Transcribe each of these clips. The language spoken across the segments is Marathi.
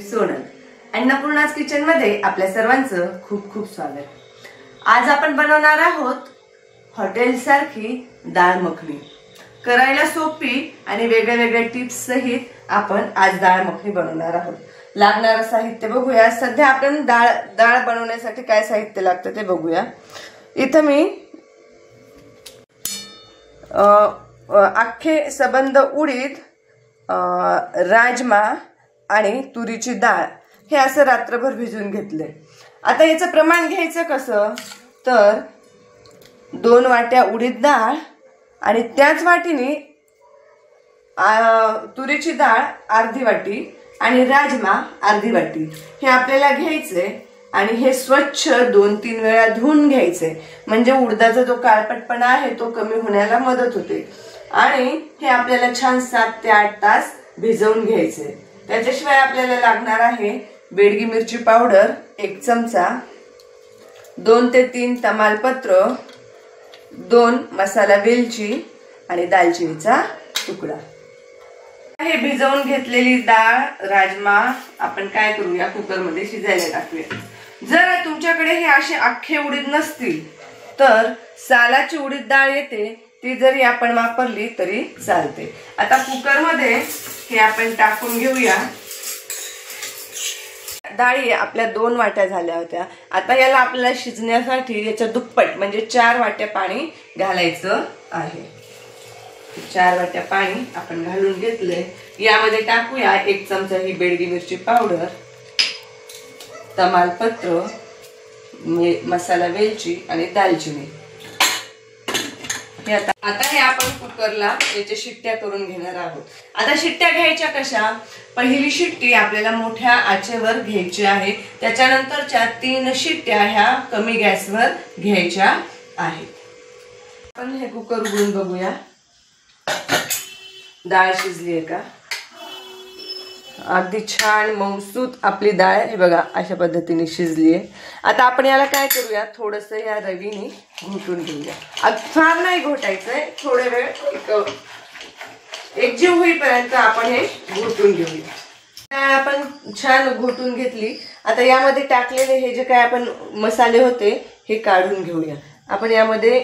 सोनल अन्नपूर्णाज किचन मध्ये आपल्या सर्वांचं खूप खूप स्वागत। आज आपण बनवणार आहोत हॉटेल सारखी डाळ मखनी। करायला सोपी आणि वेगवेगळ्या टिप्स सहित आपण आज डाळ मखनी बनवणार आहोत। लागणारं साहित्य बघूया। सध्या आपण डाळ बनवण्यासाठी काय साहित्य लागतं ते बघूया। इथं मी अख्खे सबंध उडीद, राजमा आणि तुरीची डाळ हे असं रात्रभर भिजवून घेतले। आता याचं प्रमाण घ्यायचं कसं तर 2 वाट्या उडीद डाळ आणि त्याच वाटीने तुरीची डाळ अर्धी वाटी आणि राजमा अर्धी वाटी हे आपल्याला घ्यायचे आणि हे स्वच्छ 2-3 वेळा धुवून घ्यायचे, म्हणजे उडदाचा जो काळपटपणा आहे तो कमी होण्याला मदत होते। आणि हे आपल्याला छान 7 ते 8 तास भिजवून घ्यायचे। त्याच्याशिवाय आपल्याला लागणार आहे बेडगी मिरची पावडर 1 चमचा, 2 ते 3 तमालपत्र, 2 मसाला वेलची आणि दालचिनीचा तुकडा। हे भिजवून घेतलेली डाळ राजमा आपण काय करूया, कुकर मध्ये शिजायला टाकूया। जर तुमच्याकडे हे असे अख्खे उडीद नसतील तर सालाची उडीद डाळ येते, ती जरी आपण वापरली तरी चालते। आता कुकर मध्ये हे आपण टाकून घेऊया। डाळी आपल्या 2 वाट्या झाल्या होत्या। आता याला आपल्याला शिजण्यासाठी याच्या दुप्पट म्हणजे 4 वाट्या पाणी घालायचं आहे। 4 वाट्या पाणी आपण घालून घेतले। यामध्ये टाकूया 1 चमचा ही बेडगी मिरची पावडर, तमालपत्र, मसाला वेलची आणि दालचिनी। आता हे आपण कुकरला याच्या शिट्ट्या करून घेणार आहोत। आता शिट्ट्या घ्यायच्या कशा, पहिली शिट्टी आपल्याला मोठ्या आचेवर घ्यायची आहे, त्याच्यानंतरच्या 3 शिट्ट्या ह्या कमी गॅसवर घ्यायच्या आहेत। आपण हे कुकर उघडून बघूया डाळ शिजली आहे का। अगदी छान मऊसूत आपली डाळ हे बघा अशा पद्धतीने शिजली आहे। आता आपण याला काय करूया, थोडस या रवीने घोटून घेऊया। फार नाही घोटायचंय, थोडे वेळ एकजीव होईपर्यंत आपण हे घोटून घेऊया। आपण छान घोटून घेतली। आता यामध्ये टाकलेले हे जे काय आपण मसाले होते हे काढून घेऊया। आपण यामध्ये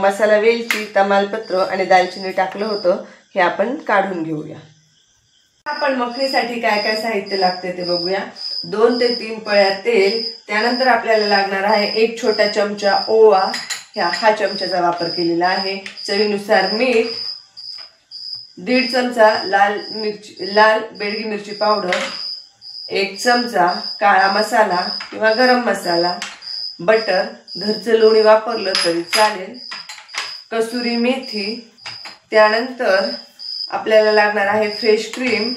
मसाला वेलची, तमालपत्र आणि दालचिनी टाकलं होतं, हे आपण काढून घेऊया। आपण मखनीसाठी काय काय साहित्य लागते ते बघूया। 2 ते 3 पळ्या तेल, त्यानंतर आपल्याला लागणार आहे 1 छोटा चमचा ओवा, हा चमचाचा वापर केलेला आहे, चवीनुसार मीठ, 1.5 चमचा लाल बेडगी मिरची पावडर, 1 चमचा काळा मसाला किंवा गरम मसाला, बटर, घरचं लोणी वापरलं तरी चालेल, कसुरी मेथी, त्यानंतर आपल्याला लागणार आहे फ्रेश क्रीम,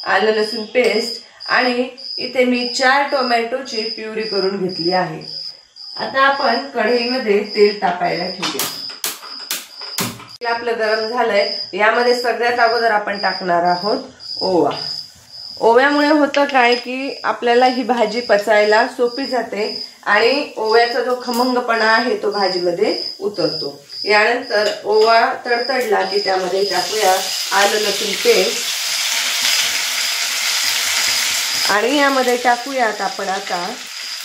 आलं लसूण पेस्ट आणि इथे मी 4 टोमॅटोची प्युरी करून घेतली आहे। आता आपण कढईमध्ये तेल तापायला ठेवूया। तेल आपलं गरम झालंय, यामध्ये सगळ्यात अगोदर आपण टाकणार आहोत ओवा। ओव्यामुळे होतं काय की आपल्याला ही भाजी पचायला सोपी जाते आणि ओव्याचा जो खमंगपणा आहे तो भाजीमध्ये उतरतो। यानंतर ओवा तडतडला की त्यामध्ये टाकूया आलं लसूण पेस्ट आणि यामध्ये टाकूयात आपण आता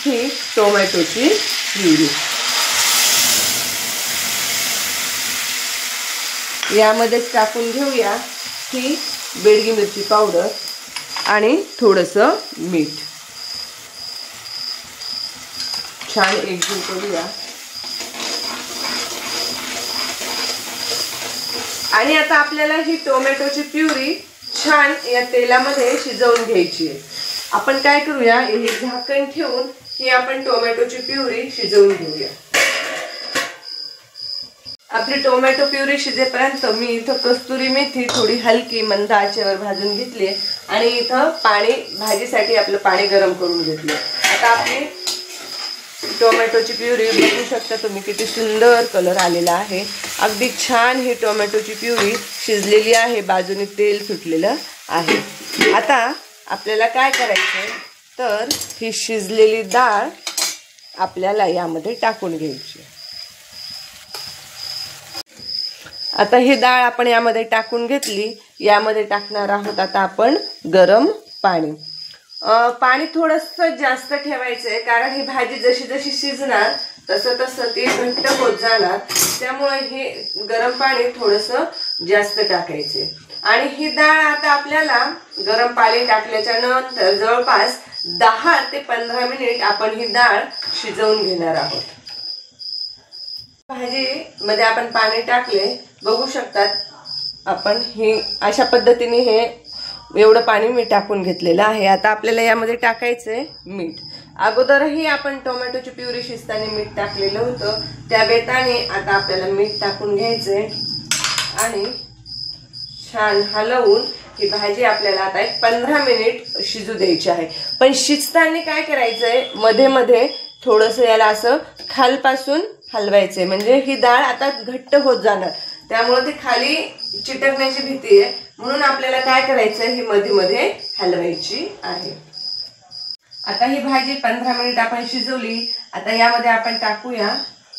ही टोमॅटोची प्युरी। यामध्ये टाकून घेऊया ही बेडगी मिरची पावडर आणि थोडंसं मीठ, छान एकजीव करूया। आणि आता आपल्याला ही टोमॅटोची प्युरी छान या तेलामध्ये शिजवून घ्यायची आहे। आपण काय करूया, हे झाकण ठेवून ही आपण टोमॅटोची प्युरी शिजवून घेऊया। आपली टोमॅटो प्युरी शिजेपर्यंत मी इथं कस्तुरी मेथी थोडी हलकी मंद आचेवर भाजून घेतली आणि इथं पाणी भाजीसाठी आपलं पाणी गरम करून घेतलं। आता आपली टोमॅटोची प्युरी बघू शकता तुम्ही किती सुंदर कलर आलेला आहे। अगदी छान ही टोमॅटोची प्युरी शिजलेली आहे, बाजूने तेल सुटलेलं आहे। आता आपल्याला काय करायचं तर ही शिजलेली डाळ आपल्याला यामध्ये टाकून घ्यायची। आता ही डाळ आपण यामध्ये टाकून घेतली। यामध्ये टाकणार आहोत आता आपण गरम पाणी। पाणी थोडंसं जास्त ठेवायचंय, कारण ही भाजी जशी जशी शिजणार तसं तसं ती घट्ट होत जाणार. त्यामुळे हे गरम पाणी थोडंसं जास्त टाकायचे. आणि ही डाळ आता आपल्याला गरम पाणी टाकल्याच्या नंतर जवळपास 10 ते 15 मिनिट आपण ही डाळ शिजवून घेणार आहोत. भाजी मध्ये आपण पाणी टाकले, बघू शकतात आपण हे अशा पद्धतीने हे एवढं पाणी मी टाकून घेतलेलं आहे. आता आपल्याला यामध्ये टाकायचंय मीठ. अगोदरही आपण टोमॅटोची प्युरी शिजताना मीठ टाकलेलं होतं, त्या बेताने आता आपल्याला मीठ टाकून घ्यायचंय आणि छान हलवून ही भाजी आपल्याला आता 15 मिनिट शिजू द्यायची आहे. पण शिजताना काय करायचंय, मध्ये मध्ये थोडंसं याला असं खालपासून हलवायचंय, म्हणजे ही डाळ आता घट्ट होत जाणार, त्यामुळे ती खाली चिटकण्याची भीती आहे. म्हणून आपल्याला काय करायचंय, ही मध्ये मध्ये हलवायची आहे. आता ही भाजी 15 मिनिट आपण शिजवली. आता यामध्ये आपण टाकूया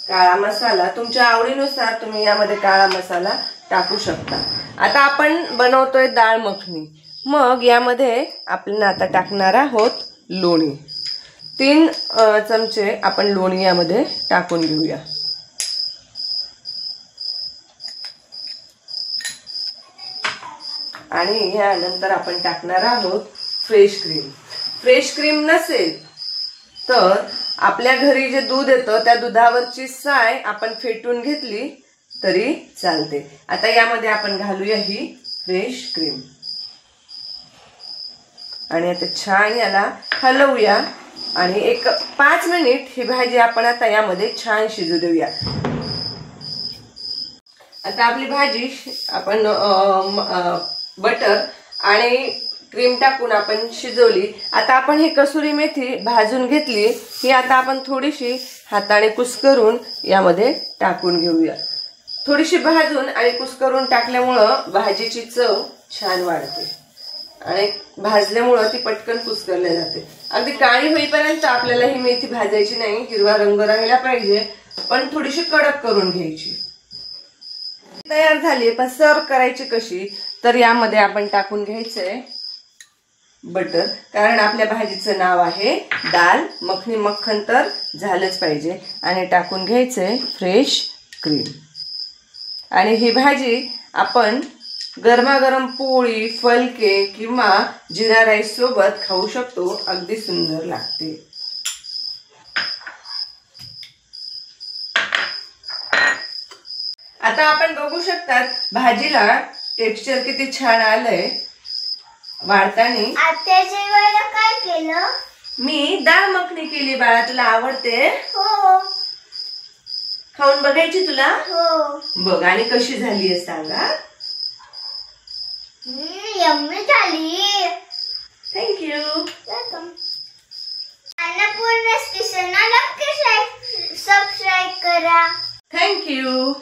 काळा मसाला. तुमच्या आवडीनुसार तुम्ही यामध्ये काळा मसाला टाकू शकता. आता आपण बनवतोय डाळ मखनी. मग यामध्ये आपण आता टाकणार आहोत लोणी. 3 चमचे आपण लोणी यामध्ये टाकून घेऊया. आणि यानंतर आपण टाकणार आहोत फ्रेश क्रीम. फ्रेश क्रीम नसेल तर आपल्या घरी जे दूध येतं त्या दुधावरची साय आपण फेटून घेतली तरी चालते. आता यामध्ये आपण घालूया ही फ्रेश क्रीम आणि आता छान याला हलवूया आणि एक 5 मिनिट ही भाजी आपण आता यामध्ये छान शिजू देऊया. आता आपली भाजी आपण बटर आणि क्रीम टाकून आपण शिजवली. आता आपण ही कसुरी मेथी भाजून घेतली, ही आता आपण थोडीशी हाताने कुस्करून यामध्ये टाकून घेऊया. थोडीशी भाजून आणि कुस्करून टाकल्यामुळं भाजीची चव छान वाढते आणि भाजल्यामुळं ती पटकन कुस्करल्या जाते. अगदी काळी होईपर्यंत आपल्याला ही मेथी भाजायची नाही, हिरवा रंग राहिला पाहिजे, पण थोडीशी कडक करून घ्यायची. तयार झाली. पण सर्व करायची कशी, तर यामध्ये आपण टाकून घ्यायचंय बटर, कारण आपल्या भाजीचं नाव आहे दाल मखनी, मक्खन तर झालंच पाहिजे. आणि टाकून घ्यायचंय फ्रेश क्रीम. आणि ही भाजी आपण गरमागरम पोळी, फलके किंवा जिरा राईस सोबत खाऊ शकतो. अगदी सुंदर लागते. आता आपण बघू शकतात भाजीला टेक्स्चर किती छान आलंय वाढतानी. आता जेवायला काय केलं? मी डाळ मखनी केली बाळा. तुला आवडते? हो. खाऊन बघायची तुला? हो. बघ आणि कशी झाली आहे सांगा. यम्मी झाली. थँक्यू. वेलकम. अन्नपूर्णा किचनला नक्की सबस्क्राईब करा. थँक्यू.